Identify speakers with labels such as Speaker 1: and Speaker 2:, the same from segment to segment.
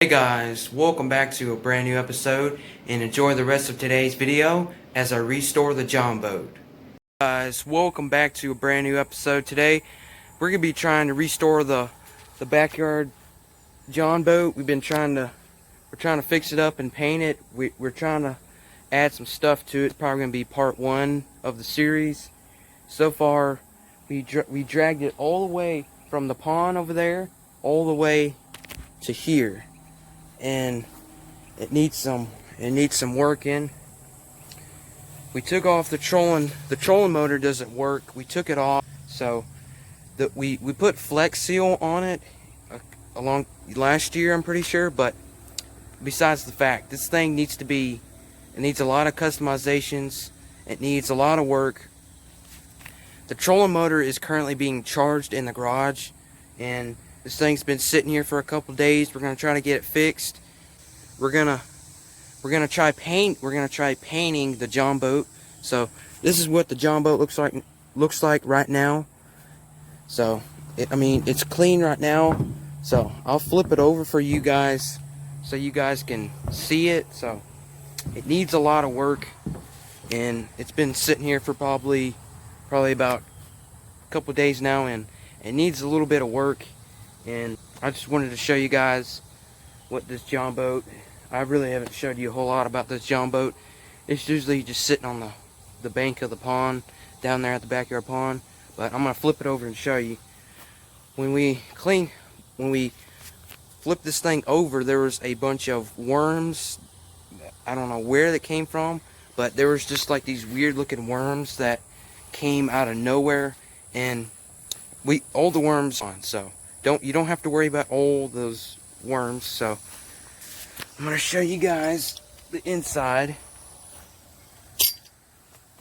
Speaker 1: Hey guys, welcome back to a brand new episode and enjoy the rest of today's video as I restore the John boat. Guys, welcome back to a brand new episode. Today we're going to be trying to restore the backyard John boat. We're trying to fix it up and paint it. We're trying to add some stuff to it. It's probably going to be part 1 of the series. So far we dragged it all the way from the pond over there all the way to here. And it needs some work in. We took off the trolling motor doesn't work. We took it off, so that we put Flex Seal on it along last year, I'm pretty sure. But besides the fact, this thing needs a lot of customizations. It needs a lot of work. The trolling motor is currently being charged in the garage, and this thing's been sitting here for a couple days. We're gonna try to get it fixed. We're gonna try painting the John boat. So this is what the John boat looks like right now. So it's clean right now. So I'll flip it over for you guys so you guys can see it. So it needs a lot of work, and it's been sitting here for probably about a couple days now, and it needs a little bit of work. And I just wanted to show you guys what this John boat. I really haven't showed you a whole lot about this John boat. It's usually just sitting on the bank of the pond down there at the backyard pond. But I'm gonna flip it over and show you. When we flipped this thing over, there was a bunch of worms. I don't know where that came from, but there was just like these weird looking worms that came out of nowhere, and all the worms on. So you don't have to worry about all those worms. So I'm gonna show you guys the inside.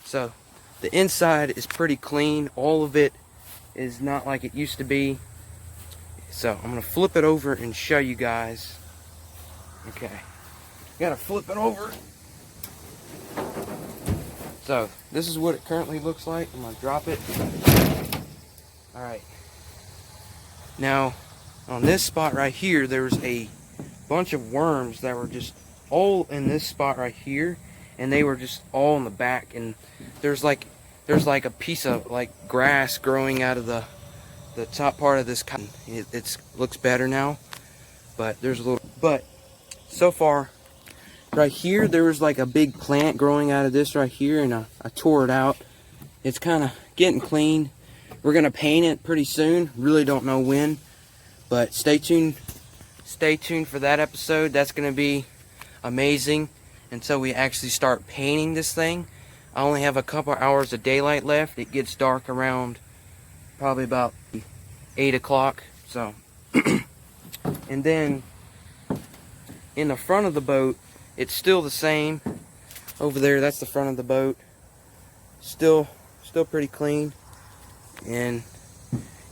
Speaker 1: So the inside is pretty clean. All of it is not like it used to be. So I'm gonna flip it over and show you guys. Okay, gotta flip it over. So this is what it currently looks like. I'm gonna drop it. Alright, now on this spot right here, there was a bunch of worms that were just all in this spot right here, and they were just all in the back. And there's like a piece of like grass growing out of the top part of this cotton. It looks better now, but there's a little. But so far, right here there was like a big plant growing out of this right here, and I tore it out. It's kind of getting clean. We're gonna paint it pretty soon. Really don't know when, but stay tuned for that episode. That's gonna be amazing until we actually start painting this thing. I only have a couple hours of daylight left. It gets dark around probably about 8 o'clock. So and then in the front of the boat, it's still the same. Over there, that's the front of the boat. Still pretty clean. And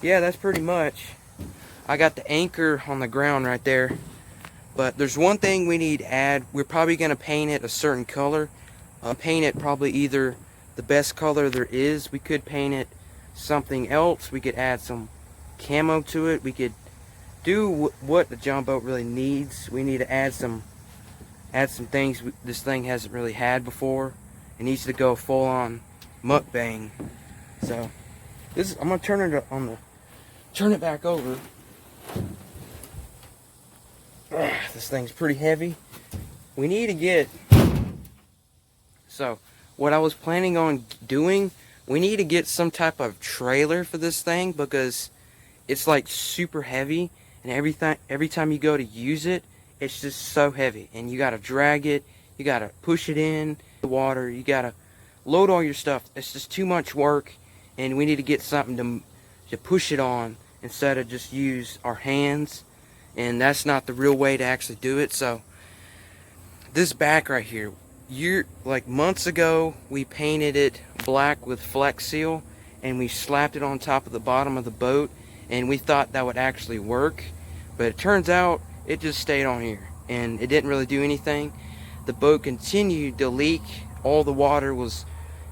Speaker 1: yeah, that's pretty much. I got the anchor on the ground right there. But there's one thing we need to add. We're probably going to paint it a certain color. Paint it probably either the best color there is. We could paint it something else. We could add some camo to it. We could do what the John boat really needs. We need to add some things this thing hasn't really had before. It needs to go full on mukbang. So I'm gonna turn it back over. This thing's pretty heavy. We need to get. So what I was planning on doing, we need to get some type of trailer for this thing, because it's like super heavy, and every time you go to use it, it's just so heavy, and you gotta drag it, you gotta push it in the water, you gotta load all your stuff. It's just too much work, and we need to get something to push it on instead of just use our hands, and that's not the real way to actually do it. So this back right here, like months ago, we painted it black with Flex Seal, and we slapped it on top of the bottom of the boat, and we thought that would actually work, but it turns out it just stayed on here, and it didn't really do anything. The boat continued to leak. All the water was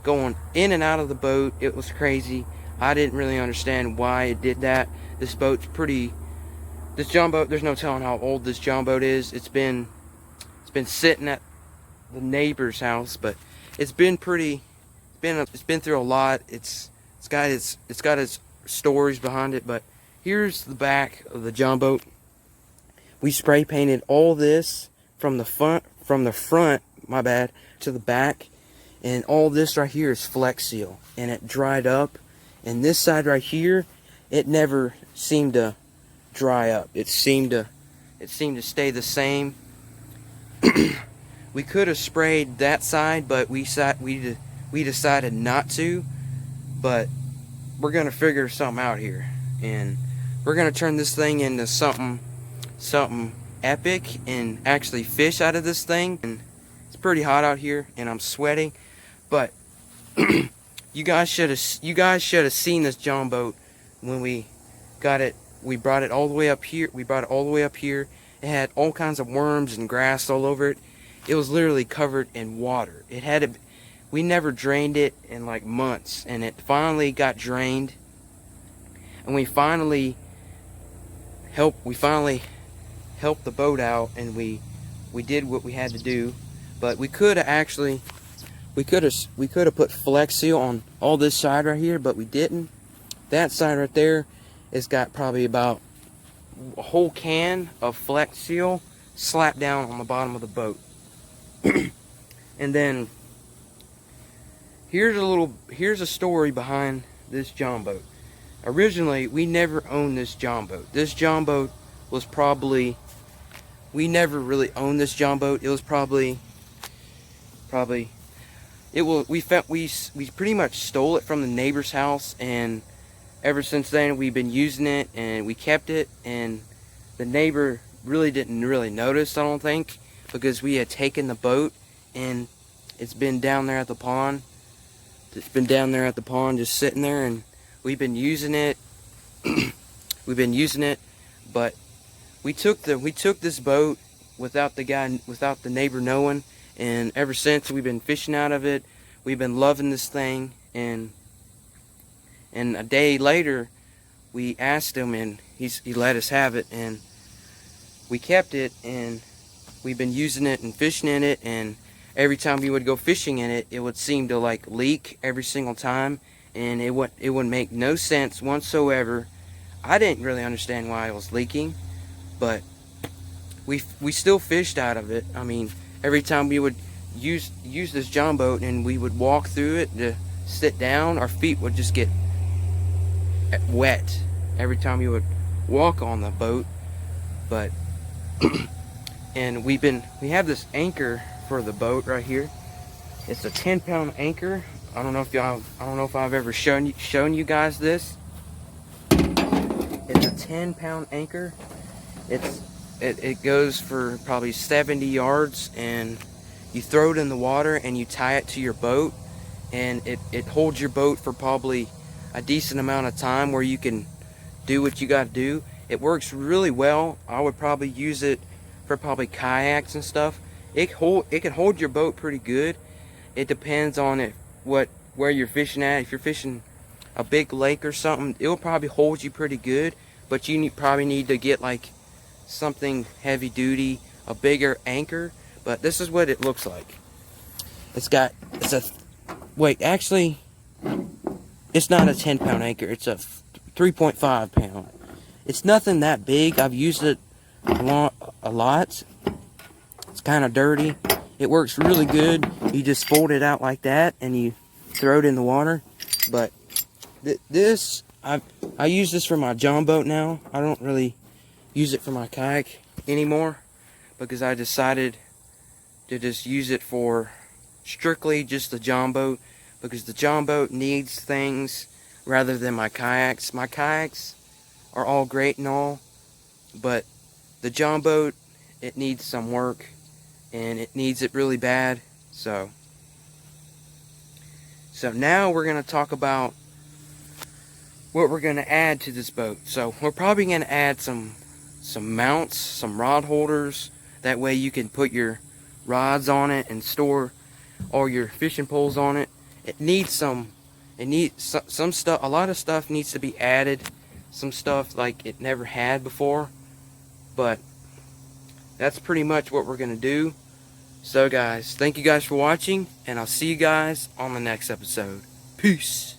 Speaker 1: going in and out of the boat. It was crazy. I didn't really understand why it did that. This boat's pretty This John boat, there's no telling how old this John boat is. It's been sitting at the neighbor's house, but it's been pretty. It's been through a lot. It's got its stories behind it. But here's the back of the John boat. We spray painted all this from the front, my bad, to the back, and all this right here is Flex Seal, and it dried up. And this side right here, it never seemed to dry up. It seemed to stay the same. We could have sprayed that side, but we decided not to. But we're gonna figure something out here, and we're gonna turn this thing into something epic and actually fish out of this thing. And it's pretty hot out here, and I'm sweating. But you guys should have seen this John boat when we got it. We brought it all the way up here. It had all kinds of worms and grass all over it. It was literally covered in water. We never drained it in like months, and it finally got drained. And we finally helped the boat out, and we did what we had to do. But we could have put Flex Seal on all this side right here, but we didn't. That side right there has got probably about a whole can of Flex Seal slapped down on the bottom of the boat. And then here's a story behind this John boat. Originally, we never owned this John boat. This John boat was probably, we never really owned this John boat. It was we pretty much stole it from the neighbor's house, and ever since then we've been using it, and we kept it, and the neighbor didn't notice, I don't think, because we had taken the boat, and it's been down there at the pond. It's been down there at the pond just sitting there, and we've been using it. But we took this boat without the neighbor knowing, and ever since we've been fishing out of it. We've been loving this thing, and a day later we asked him, and he let us have it, and we kept it, and we've been using it and fishing in it. And every time we would go fishing in it, it would seem to like leak every single time, and it would make no sense whatsoever. I didn't really understand why it was leaking, but we still fished out of it. I mean, every time we would use this John boat and we would walk through it to sit down, our feet would just get wet every time we would walk on the boat. But and we have this anchor for the boat right here. It's a 10-pound anchor. I don't know if I've ever shown you guys this. It's a 10-pound anchor. It goes for probably 70 yards, and you throw it in the water and you tie it to your boat, and it holds your boat for probably a decent amount of time where you can do what you got to do. It works really well. I would probably use it for probably kayaks and stuff. It can hold your boat pretty good. It depends on where you're fishing at. If you're fishing a big lake or something, it will probably hold you pretty good, but you probably need to get like something heavy duty, a bigger anchor. But this is what it looks like. Actually, it's not a 10-pound anchor. It's a 3.5 pound. It's nothing that big. I've used it a lot. It's kind of dirty. It works really good. You just fold it out like that and you throw it in the water. But I use this for my John boat now. I don't really use it for my kayak anymore, because I decided to just use it for strictly just the John boat, because the John boat needs things rather than my kayaks. My kayaks are all great and all, but the John boat, it needs some work, and it needs it really bad. So now we're going to talk about what we're going to add to this boat. So we're probably going to add some mounts, some rod holders. That way you can put your rods on it and store all your fishing poles on it. It needs some stuff. A lot of stuff needs to be added. Some stuff like it never had before. But that's pretty much what we're going to do. So guys, thank you guys for watching, and I'll see you guys on the next episode. Peace.